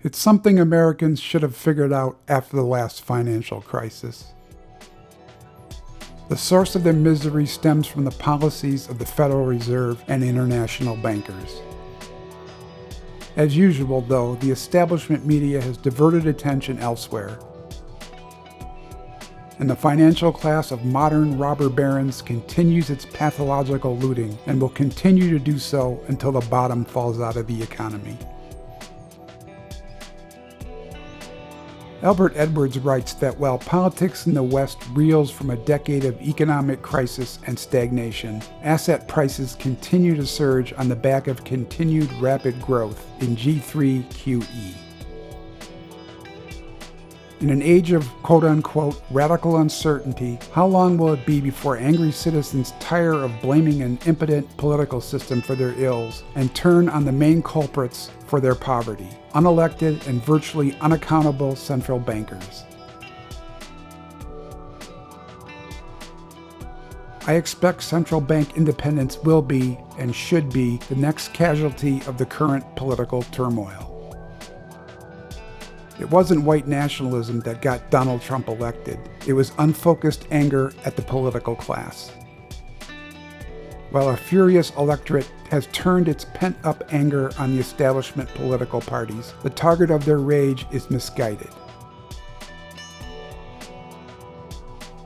It's something Americans should have figured out after the last financial crisis. The source of their misery stems from the policies of the Federal Reserve and international bankers. As usual, though, the establishment media has diverted attention elsewhere, and the financial class of modern robber barons continues its pathological looting and will continue to do so until the bottom falls out of the economy. Albert Edwards writes that while politics in the West reels from a decade of economic crisis and stagnation, asset prices continue to surge on the back of continued rapid growth in G3QE. In an age of quote-unquote radical uncertainty, how long will it be before angry citizens tire of blaming an impotent political system for their ills and turn on the main culprits for their poverty, unelected and virtually unaccountable central bankers? I expect central bank independence will be, and should be, the next casualty of the current political turmoil. It wasn't white nationalism that got Donald Trump elected. It was unfocused anger at the political class. While a furious electorate has turned its pent-up anger on the establishment political parties, the target of their rage is misguided.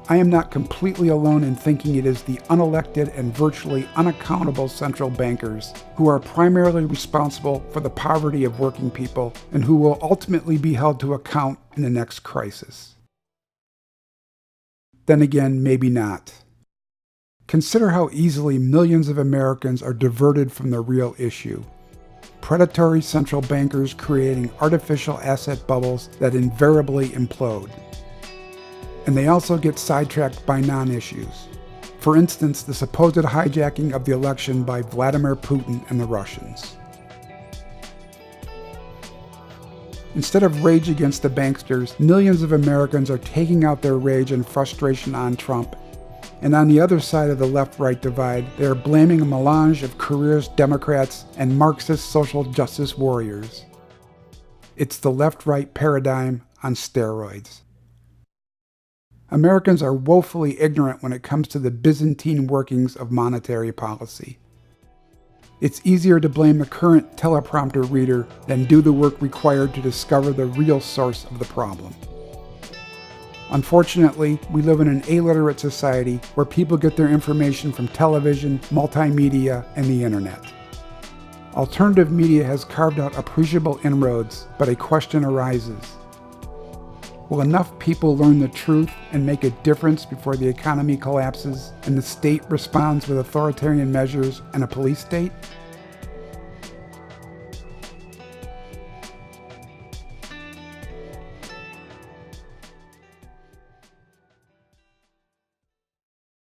I am not completely alone in thinking it is the unelected and virtually unaccountable central bankers who are primarily responsible for the poverty of working people and who will ultimately be held to account in the next crisis. Then again, maybe not. Consider how easily millions of Americans are diverted from the real issue. Predatory central bankers creating artificial asset bubbles that invariably implode. And they also get sidetracked by non-issues. For instance, the supposed hijacking of the election by Vladimir Putin and the Russians. Instead of rage against the banksters, millions of Americans are taking out their rage and frustration on Trump. And on the other side of the left-right divide, they are blaming a melange of careerist Democrats and Marxist social justice warriors. It's the left-right paradigm on steroids. Americans are woefully ignorant when it comes to the Byzantine workings of monetary policy. It's easier to blame the current teleprompter reader than do the work required to discover the real source of the problem. Unfortunately, we live in an illiterate society where people get their information from television, multimedia, and the internet. Alternative media has carved out appreciable inroads, but a question arises. Will enough people learn the truth and make a difference before the economy collapses and the state responds with authoritarian measures and a police state?